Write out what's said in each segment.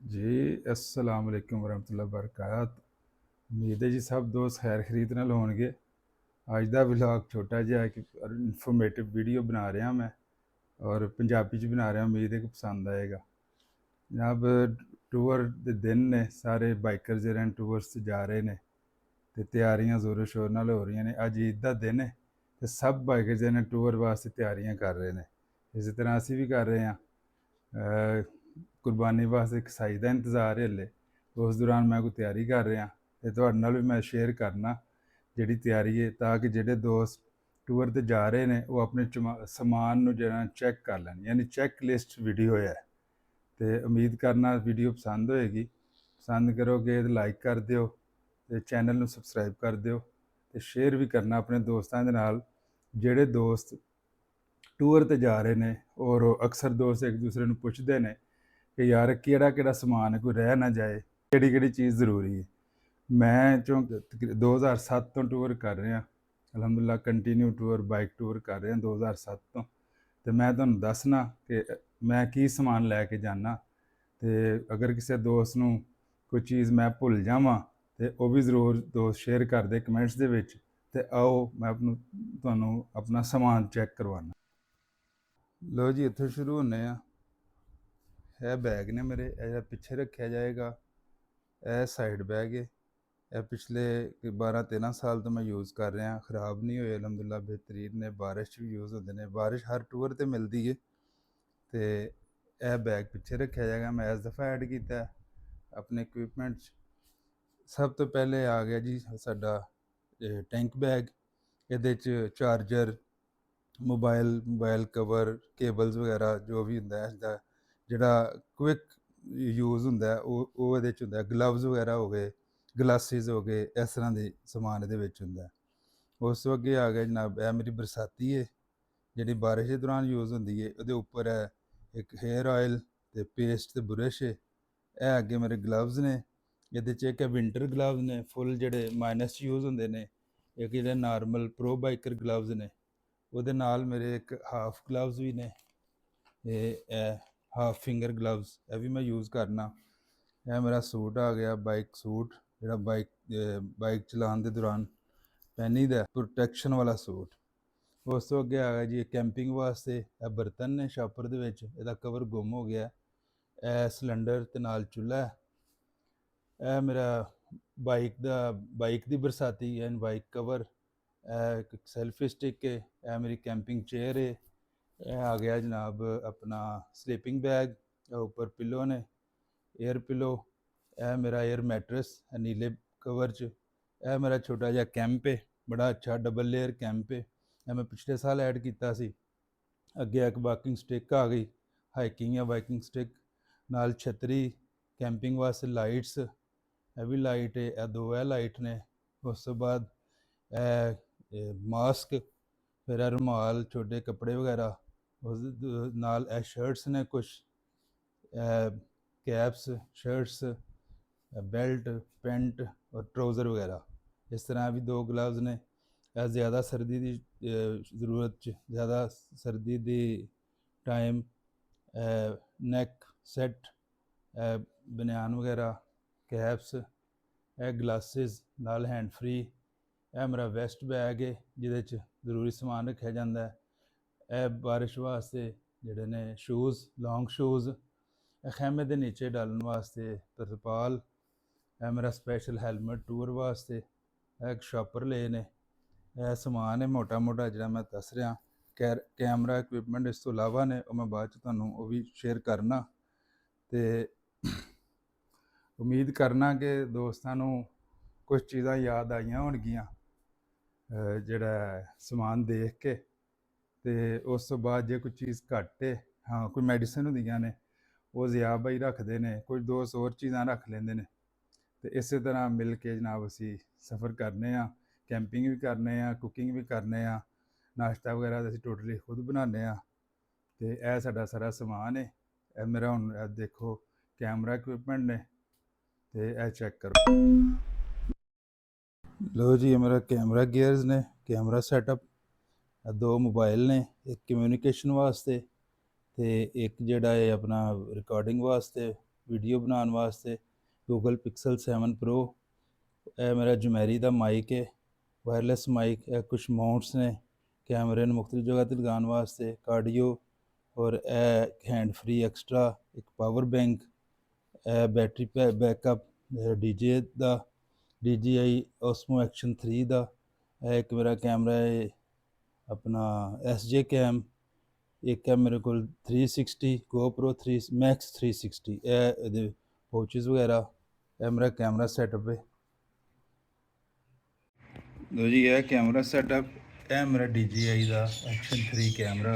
जी, अस्सलाम वालेकुम वरहमतुल्लाहि वबरकात। उम्मीद है जी सब दोस्त खैर खरीद नाल होणगे। अज दा व्लॉग छोटा जिहा इक इन्फॉर्मेटिव वीडियो बना रहा मैं और पंजाबी च बना रहा, उम्मीद है कि पसंद आएगा। जनाब, टूर दे दिन ने, सारे बाइकर जेह्ड़े न टूर्स च जा रहे ने ते तैयारियां जोरों शोर नाल हो रही ने। अज ईद दा दिन है ते सब बाइकर जेह्ड़े ने टूर वास्ते तैयारियां कर रहे ने। इस तरह असीं भी कर रहे हां। कुर्बानी वास्ते कसाई का इंतज़ार है हल्ले। उस दौरान मैं कोई तैयारी कर रहा ते तुहाडे नाल भी मैं शेयर करना जिहड़ी तैयारी है, ताकि जिहड़े दोस्त टूर ते जा रहे ने वो अपने समान नूं जेह्ड़ा चैक कर लैन। यानी चैक लिस्ट वीडियो है। तो उम्मीद करना वीडियो पसंद होएगी। पसंद करोगे तो लाइक कर दिओ ते चैनल नूं सबसक्राइब कर दिओ ते शेयर भी करना अपने दोस्तां दे नाल जिहड़े दोस्त टूर ते जा रहे ने। और अक्सर दोस्त एक दूसरे नूं पुछदे ने कि यार केह्ड़ा समान है, कोई रह ना जाए, केह्ड़ी चीज़ ज़रूरी है। मैं 2007 तो टूर कर रहा, अलहमदुलिल्लाह कंटिन्यू टूर बाइक टूर कर रहा 2007 तो। तो मैं तुहानूं दसना कि मैं की समान लैके जाना। तो अगर किसी दोस्त नूं कोई चीज़ मैं भुल जावां तो वह भी ज़रूर दोस्त शेयर कर दे कमेंट्स दे विच। ते आओ मैं तुहानूं अपना समान चैक करवाना। लो जी, इत्थों शुरू होने आ। यह बैग ने मेरे, यह पिछे रखा जाएगा। यह साइड बैग है। यह पिछले 12-13 साल तो मैं यूज़ कर रहा, ख़राब नहीं हुए अलहमदुलिल्लाह, बेहतरीन ने। बारिश भी यूज़ होते हैं, बारिश हर टूर पर मिलती है। तो यह बैग पिछे रखा जाएगा। मैं इस दफ़ा ऐड किया अपने इक्विपमेंट। सब तो पहले आ गया जी साडा टैंक बैग। ये चार्जर, मोबाइल कवर, केबल्स वगैरह जो भी होंदा है इसदा जिहड़ा क्विक यूज़ होंदा है वो इहदे च होंदा है। ग्लव्स वगैरह हो गए, ग्लासिस हो गए, इस तरह दे समान इहदे विच होंदा है। उस तो अगे आ गया जनाब, यह मेरी बरसाती है जिहड़ी बारिश के दौरान यूज़ होंदी है। उहदे उपर है एक हेयर ऑयल ते पेस्ट ते ब्रश है। यह अगे मेरे ग्लव्स ने। इहदे च एक विंटर ग्लव्स ने फुल जिहड़े माइनस यूज़ होंदे ने, एक जिहड़े नार्मल प्रो बाइकर ग्लव्स ने। ਉਹਦੇ ਨਾਲ ਮੇਰੇ ਇੱਕ ਹਾਫ ਗਲਵਜ਼ ਵੀ ਨੇ। ਇਹ ਹਾਫ ਫਿੰਗਰ ਗਲਵਜ਼ ਇਹ ਵੀ ਮੈਂ ਯੂਜ਼ ਕਰਨਾ। ਇਹ ਮੇਰਾ ਸੂਟ ਆ ਗਿਆ, ਬਾਈਕ ਸੂਟ, ਜਿਹੜਾ ਬਾਈਕ ਚਲਾਉਣ ਦੇ ਦੌਰਾਨ ਪਹਿਨੀਦਾ, ਪ੍ਰੋਟੈਕਸ਼ਨ ਵਾਲਾ ਸੂਟ। ਉਸ ਤੋਂ ਅੱਗੇ ਆ ਗਿਆ ਜੀ ਕੈਂਪਿੰਗ ਵਾਸਤੇ ਇਹ ਬਰਤਨ ਨੇ ਸ਼ਾਪਰ ਦੇ ਵਿੱਚ। ਇਹਦਾ ਕਵਰ ਗੁੰਮ ਹੋ ਗਿਆ। ਇਹ ਸਿਲੰਡਰ ਤੇ ਨਾਲ ਚੁੱਲ੍ਹਾ। ਇਹ ਮੇਰਾ ਬਾਈਕ ਦੀ ਬਰਸਾਤੀ ਐਂਡ ਬਾਈਕ ਕਵਰ। एक सेल्फी स्टिक है। यह मेरी कैंपिंग चेयर है। यह आ गया जनाब अपना स्लीपिंग बैग। ऊपर पिलो ने, एयर पिलो। यह मेरा एयर मैट्रेस नीले कवर च। यह मेरा छोटा जिहा कैंप है, बड़ा अच्छा डबल लेयर कैंप है। यह मैं पिछले साल ऐड किया सी। अगे एक वाकिंग स्टिक आ गई, हाइकिंग या वाकिंग स्टिक, नाल छतरी, कैंपिंग वास्ते लाइट्स। यह भी लाइट है, यह दो लाइट ने। उस तो बाद मास्क, फिर रुमाल, छोटे कपड़े वगैरह। उस नाल शर्ट्स ने कुछ, कैप्स, शर्ट्स, बेल्ट, पेंट और ट्राउज़र वगैरह। इस तरह भी दो ग्लव्स ने। ज़्यादा सर्दी की ज़रूरत, ज़्यादा सर्दी की टाइम नैक सैट, बनियान वगैरह, कैप्स, ग्लासिस नाल हैंड फ्री। यह मेरा वेस्ट बैग है जिहदे च जरूरी समान रखा जाता है। यह बारिश वास्ते जिहड़े ने शूज़, लॉन्ग शूज़, खैमे के नीचे डालने वास्ते तरपाल। यह मेरा स्पैशल हैलमेट टूर वास्ते। एक शॉपर ले ने। यह समान है मोटा मोटा जिहड़ा मैं दस रहा। कैमरा इक्विपमेंट इस तो इलावा ने, वो मैं बाद च तुहानूं वो भी शेयर करना। तो उम्मीद करना कि दोस्तां नूं कुछ चीज़ां याद आईयां होणगियां जिहड़ा समान देख के। तो उस तो बाद जे कोई चीज़ घट है, हाँ कोई मैडिसन होंदियां ने वो ज़िया भाई रखते हैं, कुछ दोस्त होर चीज़ां रख लेंदे ने। तो इस तरह मिल के जनाब असी सफ़र करने, कैंपिंग भी करने, कुकिंग भी करने, नाश्ता वगैरह असी टोटली खुद बनाने। तो यह साडा सारा समान है। यह मेरा हुण देखो कैमरा इक्विपमेंट ने। तो यह चैक करो, लो जी ये मेरा कैमरा गियर्स ने, कैमरा सैटअप। दो मोबाइल ने, एक कम्यूनिकेशन वास्ते तो एक जिहड़ा है अपना रिकॉर्डिंग वास्ते ਵੀਡੀਓ ਬਣਾਉਣ ਵਾਸਤੇ। Google Pixel 7 pro. ਇਹ ਮੇਰਾ ਜਮੈਰੀ ਦਾ ਮਾਈਕ ਹੈ, ਵਾਇਰਲੈਸ ਮਾਈਕ। ਇਹ ਕੁਛ ਮਾਊਂਟਸ ਨੇ ਕੈਮਰੇ ਨੂੰ ਮੁਖਤਲਿਫ ਜਗ੍ਹਾ 'ਤੇ ਲਗਾਉਣ ਵਾਸਤੇ, ਕਾਰਡੀਓ। ਔਰ ਇਹ ਹੈਂਡ ਫਰੀ ਐਕਸਟਰਾ ਇੱਕ ਪਾਵਰ ਬੈਂਕ। ਇਹ ਬੈਟਰੀ ਬੈਕਅਪ DJI ਦਾ, DJI Osmo Action 3 ਦਾ। ਇਹ ਇੱਕ ਮੇਰਾ ਕੈਮਰਾ ਹੈ ਆਪਣਾ SJ ਕੈਮ। ਇੱਕ ਹੈ ਮੇਰੇ ਕੋਲ 360 GoPro 3 Max 360। ਇਹ ਇਹਦੇ ਪਾਊਚਿਸ ਵਗੈਰਾ। ਇਹ ਮੇਰਾ ਕੈਮਰਾ ਸੈਟਅਪ ਹੈ। ਲੋ ਜੀ, ਇਹ ਕੈਮਰਾ ਸੈਟਅਪ। ਇਹ ਮੇਰਾ DJI ਦਾ Action 3 ਕੈਮਰਾ।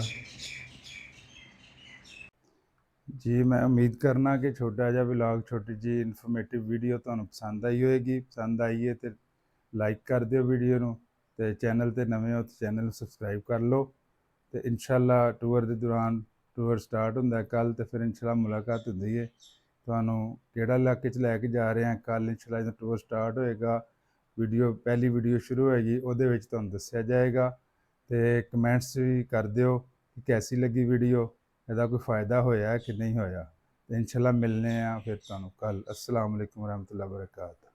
ਜੀ ਮੈਂ ਉਮੀਦ ਕਰਨਾ ਕਿ ਛੋਟਾ ਜਿਹਾ ਵਲੌਗ, ਛੋਟੀ ਜਿਹੀ ਇਨਫੋਰਮੇਟਿਵ ਵੀਡੀਓ ਤੁਹਾਨੂੰ ਪਸੰਦ ਆਈ ਹੋਏਗੀ। ਪਸੰਦ ਆਈ ਹੈ ਤਾਂ ਲਾਈਕ ਕਰ ਦਿਓ ਵੀਡੀਓ ਨੂੰ, ਅਤੇ ਚੈਨਲ 'ਤੇ ਨਵੇਂ ਹੋ ਤਾਂ ਚੈਨਲ ਨੂੰ ਸਬਸਕ੍ਰਾਈਬ ਕਰ ਲਓ। ਅਤੇ ਇਨਸ਼ਾਅੱਲਾ ਟੂਰ ਦੇ ਦੌਰਾਨ, ਟੂਰ ਸਟਾਰਟ ਹੁੰਦਾ ਕੱਲ੍ਹ, ਅਤੇ ਫਿਰ ਇਨਸ਼ਾਅੱਲਾ ਮੁਲਾਕਾਤ ਹੁੰਦੀ ਹੈ। ਤੁਹਾਨੂੰ ਕਿਹੜਾ ਇਲਾਕੇ 'ਚ ਲੈ ਕੇ ਜਾ ਰਹੇ ਹਾਂ ਕੱਲ੍ਹ, ਇਨਸ਼ਾਅੱਲਾ ਜਦੋਂ ਟੂਰ ਸਟਾਰਟ ਹੋਏਗਾ, ਪਹਿਲੀ ਵੀਡੀਓ ਸ਼ੁਰੂ ਹੋਏਗੀ, ਉਹਦੇ ਵਿੱਚ ਤੁਹਾਨੂੰ ਦੱਸਿਆ ਜਾਏਗਾ। ਅਤੇ ਕਮੈਂਟਸ ਵੀ ਕਰ ਦਿਓ ਕਿ ਕੈਸੀ ਲੱਗੀ ਵੀਡੀਓ, ਇਹਦਾ ਕੋਈ फ़ायदा ਹੋਇਆ ਕਿ ਨਹੀਂ ਹੋਇਆ। ਅਤੇ ਇਨਸ਼ਾਅੱਲਾ ਮਿਲਦੇ ਹਾਂ ਫਿਰ ਤੁਹਾਨੂੰ ਕੱਲ੍ਹ। अस्सलाम वालेकुम रहमतुल्लाहि व बरकातहू।